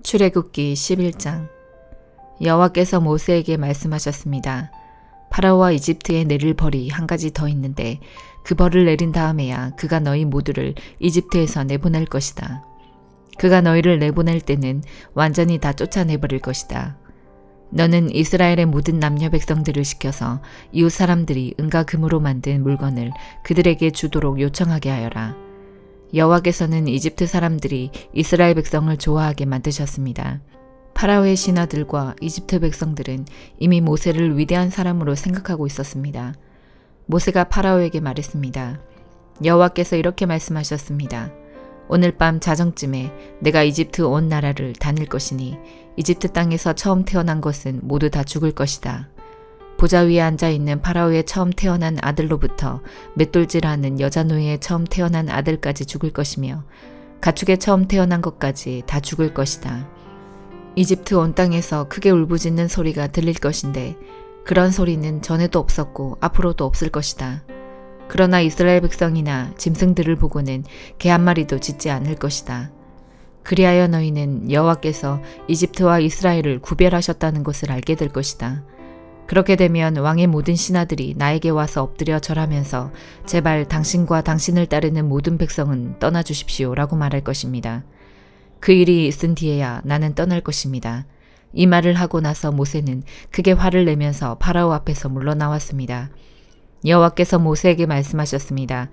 출애굽기 11장. 여호와께서 모세에게 말씀하셨습니다. 파라오와 이집트에 내릴 벌이 한 가지 더 있는데 그 벌을 내린 다음에야 그가 너희 모두를 이집트에서 내보낼 것이다. 그가 너희를 내보낼 때는 완전히 다 쫓아내버릴 것이다. 너는 이스라엘의 모든 남녀 백성들을 시켜서 이웃 사람들이 은과 금으로 만든 물건을 그들에게 주도록 요청하게 하여라. 여호와께서는 이집트 사람들이 이스라엘 백성을 좋아하게 만드셨습니다. 파라오의 신하들과 이집트 백성들은 이미 모세를 위대한 사람으로 생각하고 있었습니다. 모세가 파라오에게 말했습니다. 여호와께서 이렇게 말씀하셨습니다. 오늘 밤 자정쯤에 내가 이집트 온 나라를 다닐 것이니 이집트 땅에서 처음 태어난 것은 모두 다 죽을 것이다. 보좌 위에 앉아있는 파라오의 처음 태어난 아들로부터 맷돌질하는 여자 노예의 처음 태어난 아들까지 죽을 것이며 가축의 처음 태어난 것까지 다 죽을 것이다. 이집트 온 땅에서 크게 울부짖는 소리가 들릴 것인데 그런 소리는 전에도 없었고 앞으로도 없을 것이다. 그러나 이스라엘 백성이나 짐승들을 보고는 개 한 마리도 짖지 않을 것이다. 그리하여 너희는 여호와께서 이집트와 이스라엘을 구별하셨다는 것을 알게 될 것이다. 그렇게 되면 왕의 모든 신하들이 나에게 와서 엎드려 절하면서 제발 당신과 당신을 따르는 모든 백성은 떠나주십시오 라고 말할 것입니다. 그 일이 있은 뒤에야 나는 떠날 것입니다. 이 말을 하고 나서 모세는 크게 화를 내면서 파라오 앞에서 물러나왔습니다. 여호와께서 모세에게 말씀하셨습니다.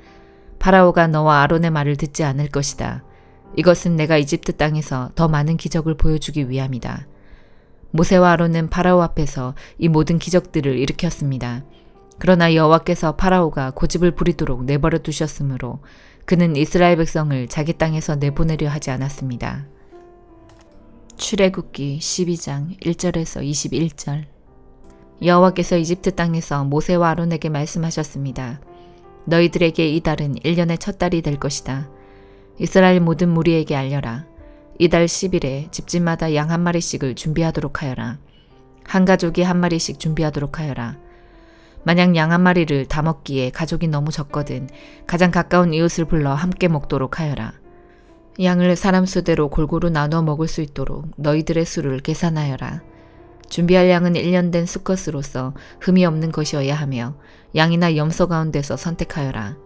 파라오가 너와 아론의 말을 듣지 않을 것이다. 이것은 내가 이집트 땅에서 더 많은 기적을 보여주기 위함이다. 모세와 아론은 파라오 앞에서 이 모든 기적들을 일으켰습니다. 그러나 여호와께서 파라오가 고집을 부리도록 내버려 두셨으므로 그는 이스라엘 백성을 자기 땅에서 내보내려 하지 않았습니다. 출애굽기 12장 1절에서 21절. 여호와께서 이집트 땅에서 모세와 아론에게 말씀하셨습니다. 너희들에게 이 달은 1년의 첫 달이 될 것이다. 이스라엘 모든 무리에게 알려라. 이달 10일에 집집마다 양 한 마리씩을 준비하도록 하여라. 한 가족이 한 마리씩 준비하도록 하여라. 만약 양 한 마리를 다 먹기에 가족이 너무 적거든 가장 가까운 이웃을 불러 함께 먹도록 하여라. 양을 사람 수대로 골고루 나눠 먹을 수 있도록 너희들의 수를 계산하여라. 준비할 양은 1년 된 수컷으로서 흠이 없는 것이어야 하며 양이나 염소 가운데서 선택하여라.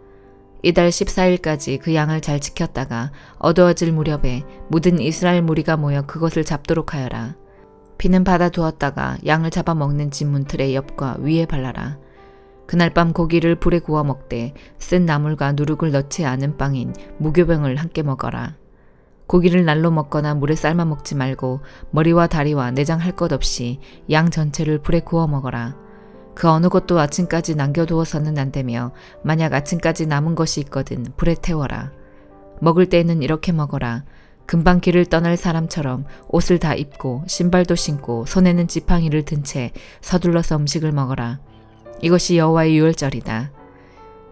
이달 14일까지 그 양을 잘 지켰다가 어두워질 무렵에 모든 이스라엘 무리가 모여 그것을 잡도록 하여라. 피는 받아 두었다가 양을 잡아 먹는 진문틀의 옆과 위에 발라라. 그날 밤 고기를 불에 구워 먹되 쓴 나물과 누룩을 넣지 않은 빵인 무교병을 함께 먹어라. 고기를 날로 먹거나 물에 삶아 먹지 말고 머리와 다리와 내장 할 것 없이 양 전체를 불에 구워 먹어라. 그 어느 것도 아침까지 남겨두어서는 안 되며 만약 아침까지 남은 것이 있거든 불에 태워라. 먹을 때에는 이렇게 먹어라. 금방 길을 떠날 사람처럼 옷을 다 입고 신발도 신고 손에는 지팡이를 든 채 서둘러서 음식을 먹어라. 이것이 여호와의 유월절이다.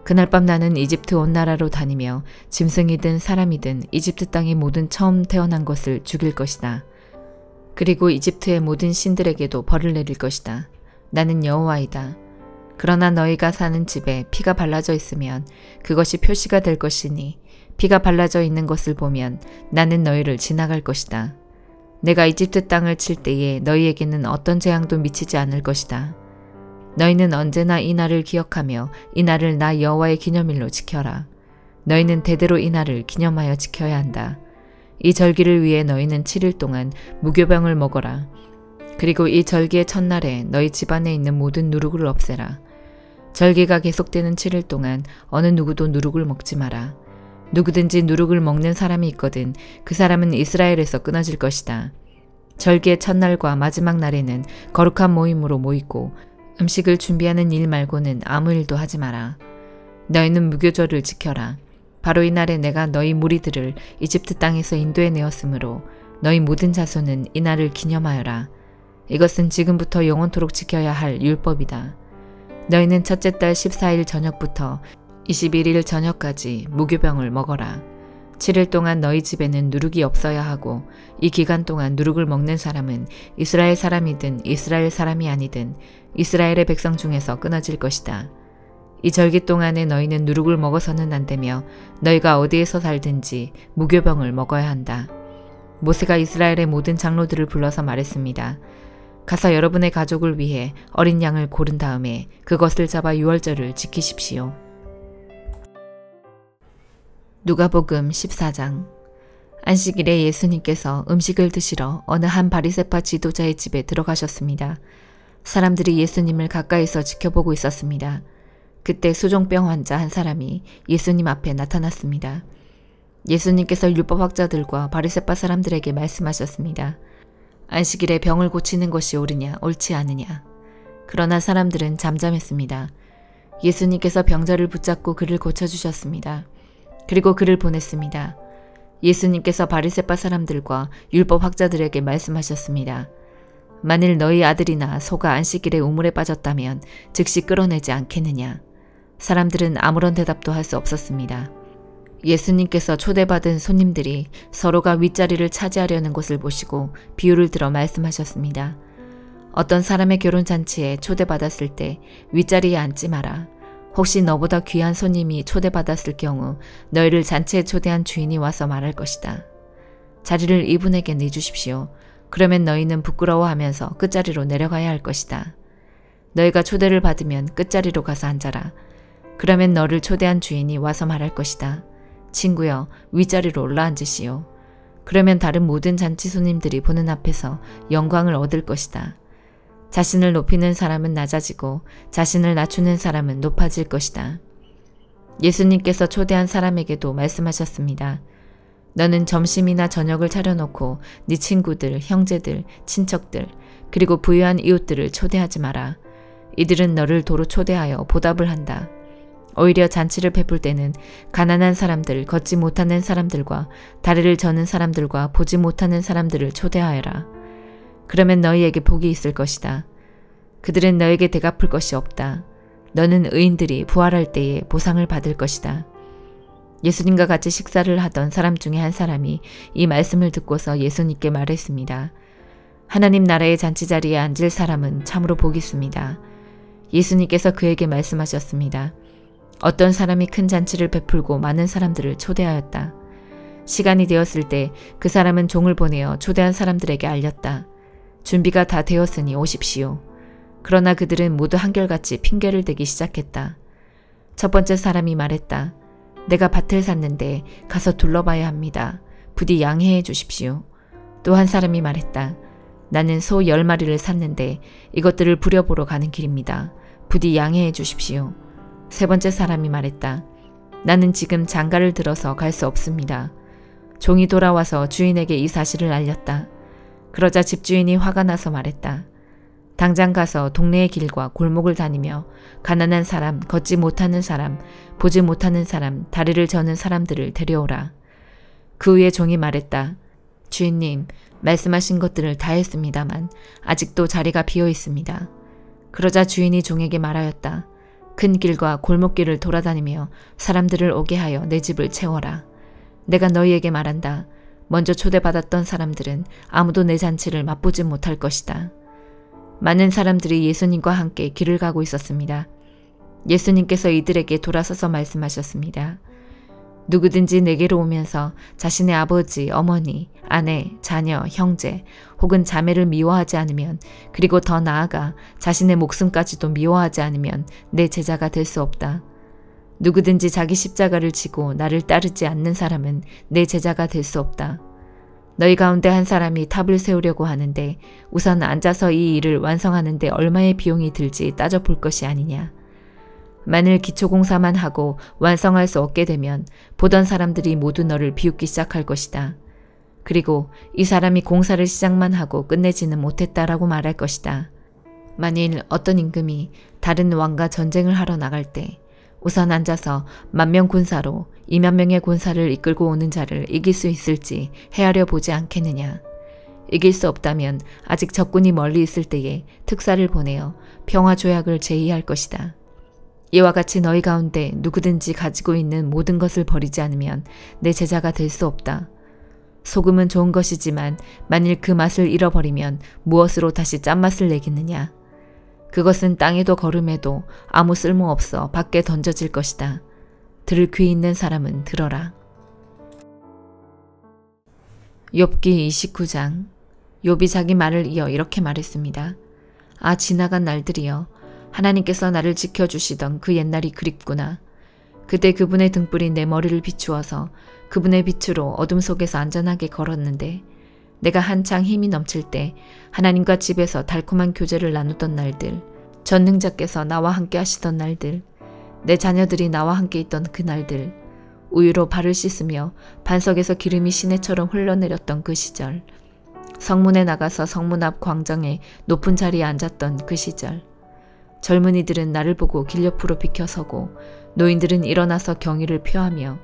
그날 밤 나는 이집트 온 나라로 다니며 짐승이든 사람이든 이집트 땅의 모든 처음 태어난 것을 죽일 것이다. 그리고 이집트의 모든 신들에게도 벌을 내릴 것이다. 나는 여호와이다. 그러나 너희가 사는 집에 피가 발라져 있으면 그것이 표시가 될 것이니 피가 발라져 있는 것을 보면 나는 너희를 지나갈 것이다. 내가 이집트 땅을 칠 때에 너희에게는 어떤 재앙도 미치지 않을 것이다. 너희는 언제나 이 날을 기억하며 이 날을 나 여호와의 기념일로 지켜라. 너희는 대대로 이 날을 기념하여 지켜야 한다. 이 절기를 위해 너희는 7일 동안 무교병을 먹어라. 그리고 이 절기의 첫날에 너희 집안에 있는 모든 누룩을 없애라. 절기가 계속되는 7일 동안 어느 누구도 누룩을 먹지 마라. 누구든지 누룩을 먹는 사람이 있거든 그 사람은 이스라엘에서 끊어질 것이다. 절기의 첫날과 마지막 날에는 거룩한 모임으로 모이고 음식을 준비하는 일 말고는 아무 일도 하지 마라. 너희는 무교절을 지켜라. 바로 이 날에 내가 너희 무리들을 이집트 땅에서 인도해내었으므로 너희 모든 자손은 이 날을 기념하여라. 이것은 지금부터 영원토록 지켜야 할 율법이다. 너희는 첫째 달 14일 저녁부터 21일 저녁까지 무교병을 먹어라. 7일 동안 너희 집에는 누룩이 없어야 하고 이 기간 동안 누룩을 먹는 사람은 이스라엘 사람이든 이스라엘 사람이 아니든 이스라엘의 백성 중에서 끊어질 것이다. 이 절기 동안에 너희는 누룩을 먹어서는 안 되며 너희가 어디에서 살든지 무교병을 먹어야 한다. 모세가 이스라엘의 모든 장로들을 불러서 말했습니다. 가서 여러분의 가족을 위해 어린 양을 고른 다음에 그것을 잡아 유월절을 지키십시오. 누가복음 14장. 안식일에 예수님께서 음식을 드시러 어느 한 바리새파 지도자의 집에 들어가셨습니다. 사람들이 예수님을 가까이서 지켜보고 있었습니다. 그때 수종병 환자 한 사람이 예수님 앞에 나타났습니다. 예수님께서 율법학자들과 바리새파 사람들에게 말씀하셨습니다. 안식일에 병을 고치는 것이 옳으냐 옳지 않으냐. 그러나 사람들은 잠잠했습니다. 예수님께서 병자를 붙잡고 그를 고쳐주셨습니다. 그리고 그를 보냈습니다. 예수님께서 바리새파 사람들과 율법학자들에게 말씀하셨습니다. 만일 너희 아들이나 소가 안식일에 우물에 빠졌다면 즉시 끌어내지 않겠느냐. 사람들은 아무런 대답도 할 수 없었습니다. 예수님께서 초대받은 손님들이 서로가 윗자리를 차지하려는 것을 보시고 비유를 들어 말씀하셨습니다. 어떤 사람의 결혼잔치에 초대받았을 때 윗자리에 앉지 마라. 혹시 너보다 귀한 손님이 초대받았을 경우 너희를 잔치에 초대한 주인이 와서 말할 것이다. 자리를 이분에게 내주십시오. 그러면 너희는 부끄러워하면서 끝자리로 내려가야 할 것이다. 너희가 초대를 받으면 끝자리로 가서 앉아라. 그러면 너를 초대한 주인이 와서 말할 것이다. 친구여, 윗자리로 올라앉으시오. 그러면 다른 모든 잔치 손님들이 보는 앞에서 영광을 얻을 것이다. 자신을 높이는 사람은 낮아지고 자신을 낮추는 사람은 높아질 것이다. 예수님께서 초대한 사람에게도 말씀하셨습니다. 너는 점심이나 저녁을 차려놓고 네 친구들, 형제들, 친척들, 그리고 부유한 이웃들을 초대하지 마라. 이들은 너를 도로 초대하여 보답을 한다. 오히려 잔치를 베풀 때는 가난한 사람들, 걷지 못하는 사람들과 다리를 저는 사람들과 보지 못하는 사람들을 초대하여라. 그러면 너희에게 복이 있을 것이다. 그들은 너에게 대갚을 것이 없다. 너는 의인들이 부활할 때에 보상을 받을 것이다. 예수님과 같이 식사를 하던 사람 중에 한 사람이 이 말씀을 듣고서 예수님께 말했습니다. 하나님 나라의 잔치자리에 앉을 사람은 참으로 복이 있습니다. 예수님께서 그에게 말씀하셨습니다. 어떤 사람이 큰 잔치를 베풀고 많은 사람들을 초대하였다. 시간이 되었을 때 그 사람은 종을 보내어 초대한 사람들에게 알렸다. 준비가 다 되었으니 오십시오. 그러나 그들은 모두 한결같이 핑계를 대기 시작했다. 첫 번째 사람이 말했다. 내가 밭을 샀는데 가서 둘러봐야 합니다. 부디 양해해 주십시오. 또 한 사람이 말했다. 나는 소 10마리를 샀는데 이것들을 부려보러 가는 길입니다. 부디 양해해 주십시오. 세 번째 사람이 말했다. 나는 지금 장가를 들어서 갈 수 없습니다. 종이 돌아와서 주인에게 이 사실을 알렸다. 그러자 집주인이 화가 나서 말했다. 당장 가서 동네의 길과 골목을 다니며 가난한 사람, 걷지 못하는 사람, 보지 못하는 사람, 다리를 저는 사람들을 데려오라. 그 후에 종이 말했다. 주인님, 말씀하신 것들을 다 했습니다만 아직도 자리가 비어 있습니다. 그러자 주인이 종에게 말하였다. 큰 길과 골목길을 돌아다니며 사람들을 오게 하여 내 집을 채워라. 내가 너희에게 말한다. 먼저 초대받았던 사람들은 아무도 내 잔치를 맛보지 못할 것이다. 많은 사람들이 예수님과 함께 길을 가고 있었습니다. 예수님께서 이들에게 돌아서서 말씀하셨습니다. 누구든지 내게로 오면서 자신의 아버지, 어머니, 아내, 자녀, 형제 혹은 자매를 미워하지 않으면 그리고 더 나아가 자신의 목숨까지도 미워하지 않으면 내 제자가 될 수 없다. 누구든지 자기 십자가를 지고 나를 따르지 않는 사람은 내 제자가 될 수 없다. 너희 가운데 한 사람이 탑을 세우려고 하는데 우선 앉아서 이 일을 완성하는 데 얼마의 비용이 들지 따져볼 것이 아니냐. 만일 기초공사만 하고 완성할 수 없게 되면 보던 사람들이 모두 너를 비웃기 시작할 것이다. 그리고 이 사람이 공사를 시작만 하고 끝내지는 못했다라고 말할 것이다. 만일 어떤 임금이 다른 왕과 전쟁을 하러 나갈 때 우선 앉아서 10,000명 군사로 20,000명의 군사를 이끌고 오는 자를 이길 수 있을지 헤아려 보지 않겠느냐. 이길 수 없다면 아직 적군이 멀리 있을 때에 특사를 보내어 평화조약을 제의할 것이다. 이와 같이 너희 가운데 누구든지 가지고 있는 모든 것을 버리지 않으면 내 제자가 될 수 없다. 소금은 좋은 것이지만 만일 그 맛을 잃어버리면 무엇으로 다시 짠맛을 내겠느냐. 그것은 땅에도 거름에도 아무 쓸모없어 밖에 던져질 것이다. 들을 귀 있는 사람은 들어라. 욥기 29장. 욥이 자기 말을 이어 이렇게 말했습니다. 아, 지나간 날들이여. 하나님께서 나를 지켜주시던 그 옛날이 그립구나. 그때 그분의 등불이 내 머리를 비추어서 그분의 빛으로 어둠 속에서 안전하게 걸었는데, 내가 한창 힘이 넘칠 때 하나님과 집에서 달콤한 교제를 나누던 날들, 전능자께서 나와 함께 하시던 날들, 내 자녀들이 나와 함께 있던 그 날들, 우유로 발을 씻으며 반석에서 기름이 시내처럼 흘러내렸던 그 시절, 성문에 나가서 성문 앞 광장에 높은 자리에 앉았던 그 시절, 젊은이들은 나를 보고 길 옆으로 비켜서고 노인들은 일어나서 경의를 표하며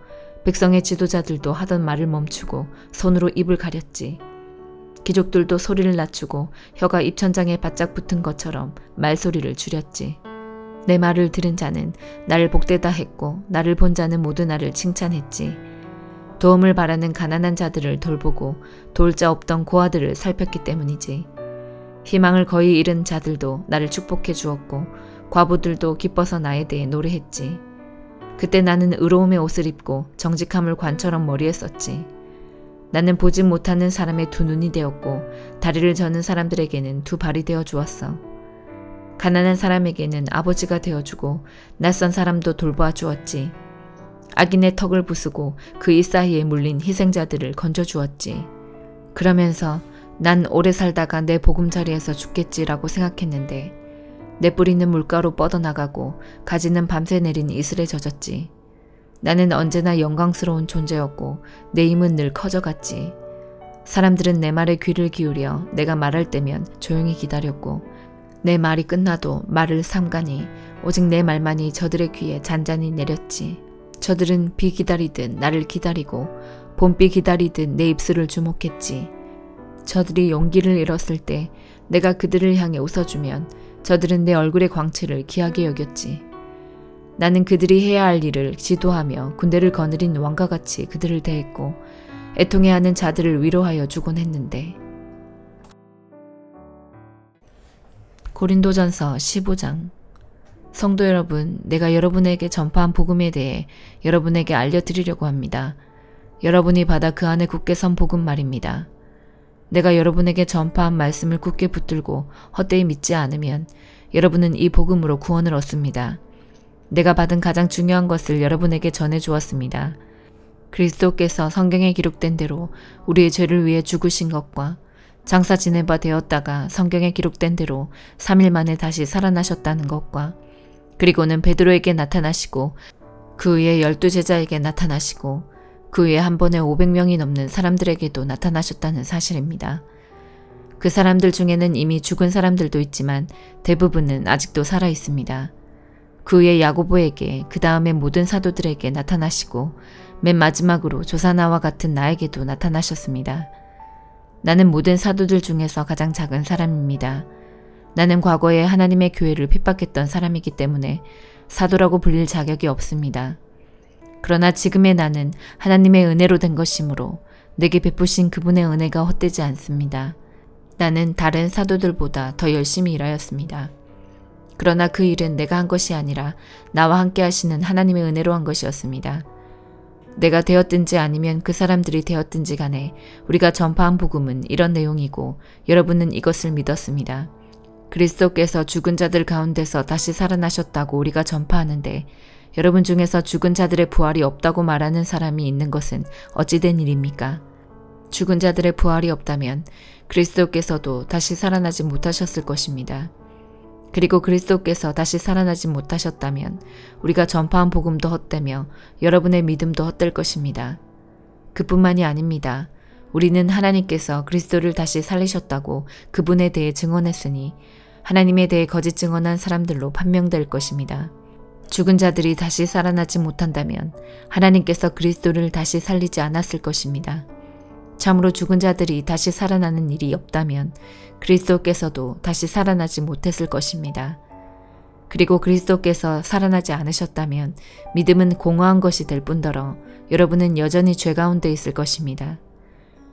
백성의 지도자들도 하던 말을 멈추고 손으로 입을 가렸지. 귀족들도 소리를 낮추고 혀가 입천장에 바짝 붙은 것처럼 말소리를 줄였지. 내 말을 들은 자는 나를 복되다 했고 나를 본 자는 모두 나를 칭찬했지. 도움을 바라는 가난한 자들을 돌보고 도울 자 없던 고아들을 살폈기 때문이지. 희망을 거의 잃은 자들도 나를 축복해 주었고 과부들도 기뻐서 나에 대해 노래했지. 그때 나는 의로움의 옷을 입고 정직함을 관처럼 머리에 썼지. 나는 보지 못하는 사람의 두 눈이 되었고 다리를 저는 사람들에게는 두 발이 되어 주었어. 가난한 사람에게는 아버지가 되어주고 낯선 사람도 돌보아 주었지. 악인의 턱을 부수고 그 이 사이에 물린 희생자들을 건져주었지. 그러면서 난 오래 살다가 내 보금자리에서 죽겠지라고 생각했는데 내 뿌리는 물가로 뻗어나가고 가지는 밤새 내린 이슬에 젖었지. 나는 언제나 영광스러운 존재였고 내 힘은 늘 커져갔지. 사람들은 내 말에 귀를 기울여 내가 말할 때면 조용히 기다렸고 내 말이 끝나도 말을 삼가니 오직 내 말만이 저들의 귀에 잔잔히 내렸지. 저들은 비 기다리듯 나를 기다리고 봄비 기다리듯 내 입술을 주목했지. 저들이 용기를 잃었을 때 내가 그들을 향해 웃어주면 저들은 내 얼굴의 광채를 귀하게 여겼지. 나는 그들이 해야 할 일을 지도하며 군대를 거느린 왕과 같이 그들을 대했고 애통해하는 자들을 위로하여 주곤 했는데. 고린도전서 15장. 성도 여러분, 내가 여러분에게 전파한 복음에 대해 여러분에게 알려드리려고 합니다. 여러분이 받아 그 안에 굳게 선 복음 말입니다. 내가 여러분에게 전파한 말씀을 굳게 붙들고 헛되이 믿지 않으면 여러분은 이 복음으로 구원을 얻습니다. 내가 받은 가장 중요한 것을 여러분에게 전해 주었습니다. 그리스도께서 성경에 기록된 대로 우리의 죄를 위해 죽으신 것과 장사 지내바 되었다가 성경에 기록된 대로 3일 만에 다시 살아나셨다는 것과 그리고는 베드로에게 나타나시고 그 외에 12제자에게 나타나시고 그 외에 한 번에 500명이 넘는 사람들에게도 나타나셨다는 사실입니다. 그 사람들 중에는 이미 죽은 사람들도 있지만 대부분은 아직도 살아 있습니다. 그 외에 야고보에게 그 다음에 모든 사도들에게 나타나시고 맨 마지막으로 조사나와 같은 나에게도 나타나셨습니다. 나는 모든 사도들 중에서 가장 작은 사람입니다. 나는 과거에 하나님의 교회를 핍박했던 사람이기 때문에 사도라고 불릴 자격이 없습니다. 그러나 지금의 나는 하나님의 은혜로 된 것이므로 내게 베푸신 그분의 은혜가 헛되지 않습니다. 나는 다른 사도들보다 더 열심히 일하였습니다. 그러나 그 일은 내가 한 것이 아니라 나와 함께 하시는 하나님의 은혜로 한 것이었습니다. 내가 되었든지 아니면 그 사람들이 되었든지 간에 우리가 전파한 복음은 이런 내용이고 여러분은 이것을 믿었습니다. 그리스도께서 죽은 자들 가운데서 다시 살아나셨다고 우리가 전파하는데 여러분 중에서 죽은 자들의 부활이 없다고 말하는 사람이 있는 것은 어찌된 일입니까? 죽은 자들의 부활이 없다면 그리스도께서도 다시 살아나지 못하셨을 것입니다. 그리고 그리스도께서 다시 살아나지 못하셨다면 우리가 전파한 복음도 헛되며 여러분의 믿음도 헛될 것입니다. 그뿐만이 아닙니다. 우리는 하나님께서 그리스도를 다시 살리셨다고 그분에 대해 증언했으니 하나님에 대해 거짓 증언한 사람들로 판명될 것입니다. 죽은 자들이 다시 살아나지 못한다면 하나님께서 그리스도를 다시 살리지 않았을 것입니다. 참으로 죽은 자들이 다시 살아나는 일이 없다면 그리스도께서도 다시 살아나지 못했을 것입니다. 그리고 그리스도께서 살아나지 않으셨다면 믿음은 공허한 것이 될 뿐더러 여러분은 여전히 죄 가운데 있을 것입니다.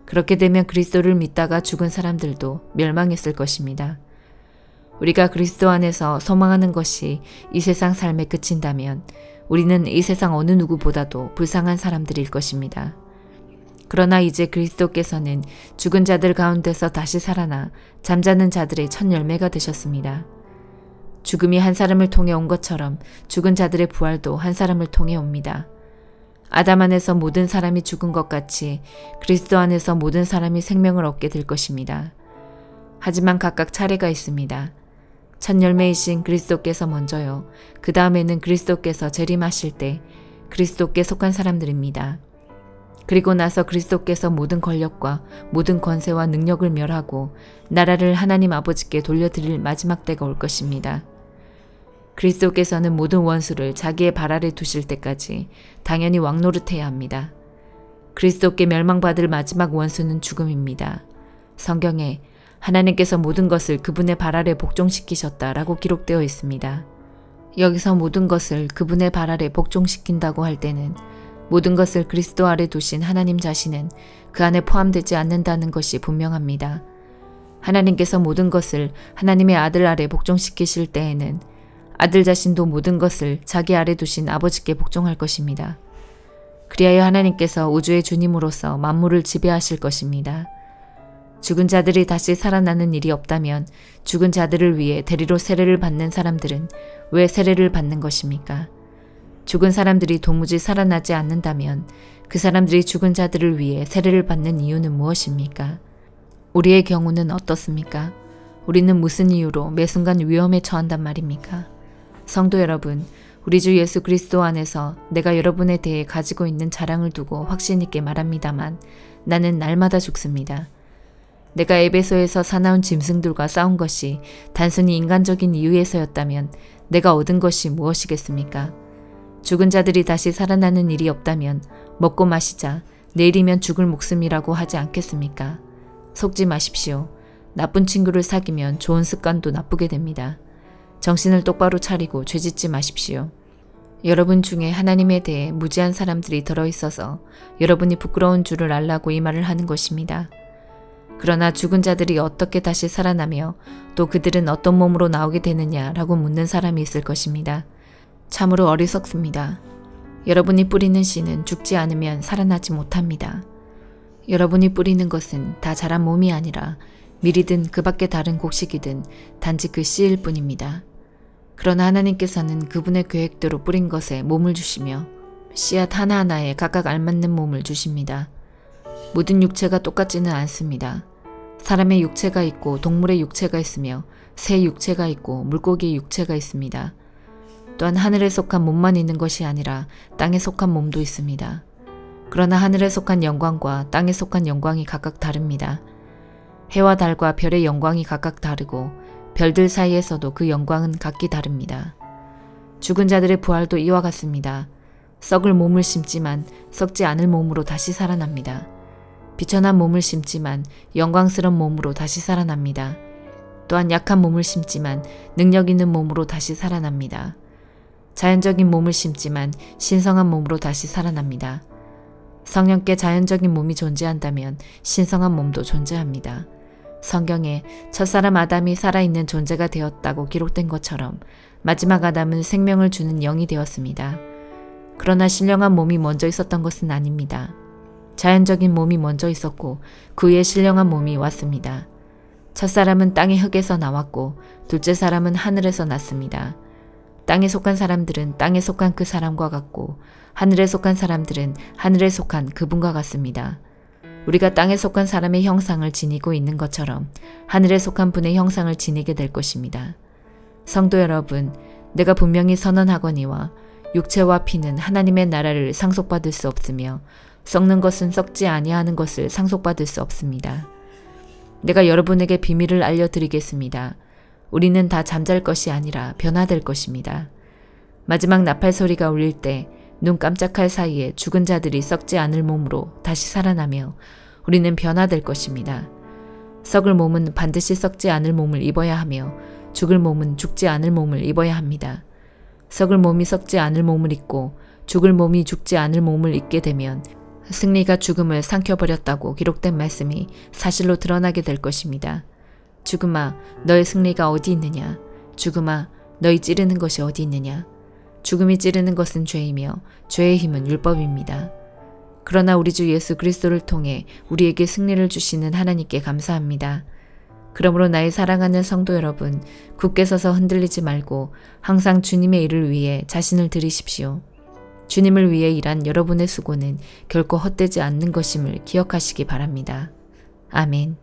그렇게 되면 그리스도를 믿다가 죽은 사람들도 멸망했을 것입니다. 우리가 그리스도 안에서 소망하는 것이 이 세상 삶에 그친다면 우리는 이 세상 어느 누구보다도 불쌍한 사람들일 것입니다. 그러나 이제 그리스도께서는 죽은 자들 가운데서 다시 살아나 잠자는 자들의 첫 열매가 되셨습니다. 죽음이 한 사람을 통해 온 것처럼 죽은 자들의 부활도 한 사람을 통해 옵니다. 아담 안에서 모든 사람이 죽은 것 같이 그리스도 안에서 모든 사람이 생명을 얻게 될 것입니다. 하지만 각각 차례가 있습니다. 첫 열매이신 그리스도께서 먼저요. 그 다음에는 그리스도께서 재림하실 때 그리스도께 속한 사람들입니다. 그리고 나서 그리스도께서 모든 권력과 모든 권세와 능력을 멸하고 나라를 하나님 아버지께 돌려드릴 마지막 때가 올 것입니다. 그리스도께서는 모든 원수를 자기의 발 아래 두실 때까지 당연히 왕노릇해야 합니다. 그리스도께 멸망받을 마지막 원수는 죽음입니다. 성경에 하나님께서 모든 것을 그분의 발 아래 복종시키셨다라고 기록되어 있습니다. 여기서 모든 것을 그분의 발 아래 복종시킨다고 할 때는 모든 것을 그리스도 아래 두신 하나님 자신은 그 안에 포함되지 않는다는 것이 분명합니다. 하나님께서 모든 것을 하나님의 아들 아래 복종시키실 때에는 아들 자신도 모든 것을 자기 아래 두신 아버지께 복종할 것입니다. 그리하여 하나님께서 우주의 주님으로서 만물을 지배하실 것입니다. 죽은 자들이 다시 살아나는 일이 없다면 죽은 자들을 위해 대리로 세례를 받는 사람들은 왜 세례를 받는 것입니까? 죽은 사람들이 도무지 살아나지 않는다면 그 사람들이 죽은 자들을 위해 세례를 받는 이유는 무엇입니까? 우리의 경우는 어떻습니까? 우리는 무슨 이유로 매 순간 위험에 처한단 말입니까? 성도 여러분, 우리 주 예수 그리스도 안에서 내가 여러분에 대해 가지고 있는 자랑을 두고 확신 있게 말합니다만 나는 날마다 죽습니다. 내가 에베소에서 사나운 짐승들과 싸운 것이 단순히 인간적인 이유에서였다면 내가 얻은 것이 무엇이겠습니까? 죽은 자들이 다시 살아나는 일이 없다면 먹고 마시자 내일이면 죽을 목숨이라고 하지 않겠습니까? 속지 마십시오. 나쁜 친구를 사귀면 좋은 습관도 나쁘게 됩니다. 정신을 똑바로 차리고 죄짓지 마십시오. 여러분 중에 하나님에 대해 무지한 사람들이 들어있어서 여러분이 부끄러운 줄을 알라고 이 말을 하는 것입니다. 그러나 죽은 자들이 어떻게 다시 살아나며 또 그들은 어떤 몸으로 나오게 되느냐라고 묻는 사람이 있을 것입니다. 참으로 어리석습니다. 여러분이 뿌리는 씨는 죽지 않으면 살아나지 못합니다. 여러분이 뿌리는 것은 다 자란 몸이 아니라 밀이든 그 밖에 다른 곡식이든 단지 그 씨일 뿐입니다. 그러나 하나님께서는 그분의 계획대로 뿌린 것에 몸을 주시며 씨앗 하나하나에 각각 알맞는 몸을 주십니다. 모든 육체가 똑같지는 않습니다. 사람의 육체가 있고 동물의 육체가 있으며 새 육체가 있고 물고기의 육체가 있습니다. 또한 하늘에 속한 몸만 있는 것이 아니라 땅에 속한 몸도 있습니다. 그러나 하늘에 속한 영광과 땅에 속한 영광이 각각 다릅니다. 해와 달과 별의 영광이 각각 다르고 별들 사이에서도 그 영광은 각기 다릅니다. 죽은 자들의 부활도 이와 같습니다. 썩을 몸을 심지만 썩지 않을 몸으로 다시 살아납니다. 비천한 몸을 심지만 영광스러운 몸으로 다시 살아납니다. 또한 약한 몸을 심지만 능력 있는 몸으로 다시 살아납니다. 자연적인 몸을 심지만 신성한 몸으로 다시 살아납니다. 성령께 자연적인 몸이 존재한다면 신성한 몸도 존재합니다. 성경에 첫사람 아담이 살아있는 존재가 되었다고 기록된 것처럼 마지막 아담은 생명을 주는 영이 되었습니다. 그러나 신령한 몸이 먼저 있었던 것은 아닙니다. 자연적인 몸이 먼저 있었고 그 후에 신령한 몸이 왔습니다. 첫사람은 땅의 흙에서 나왔고 둘째 사람은 하늘에서 났습니다. 땅에 속한 사람들은 땅에 속한 그 사람과 같고 하늘에 속한 사람들은 하늘에 속한 그분과 같습니다. 우리가 땅에 속한 사람의 형상을 지니고 있는 것처럼 하늘에 속한 분의 형상을 지니게 될 것입니다. 성도 여러분, 내가 분명히 선언하거니와 육체와 피는 하나님의 나라를 상속받을 수 없으며 썩는 것은 썩지 아니하는 것을 상속받을 수 없습니다. 내가 여러분에게 비밀을 알려드리겠습니다. 우리는 다 잠잘 것이 아니라 변화될 것입니다. 마지막 나팔 소리가 울릴 때 눈 깜짝할 사이에 죽은 자들이 썩지 않을 몸으로 다시 살아나며 우리는 변화될 것입니다. 썩을 몸은 반드시 썩지 않을 몸을 입어야 하며 죽을 몸은 죽지 않을 몸을 입어야 합니다. 썩을 몸이 썩지 않을 몸을 입고 죽을 몸이 죽지 않을 몸을 입게 되면 승리가 죽음을 삼켜버렸다고 기록된 말씀이 사실로 드러나게 될 것입니다. 죽음아, 너의 승리가 어디 있느냐? 죽음아, 너희 찌르는 것이 어디 있느냐? 죽음이 찌르는 것은 죄이며 죄의 힘은 율법입니다. 그러나 우리 주 예수 그리스도를 통해 우리에게 승리를 주시는 하나님께 감사합니다. 그러므로 나의 사랑하는 성도 여러분, 굳게 서서 흔들리지 말고 항상 주님의 일을 위해 자신을 들이십시오. 주님을 위해 일한 여러분의 수고는 결코 헛되지 않는 것임을 기억하시기 바랍니다. 아멘.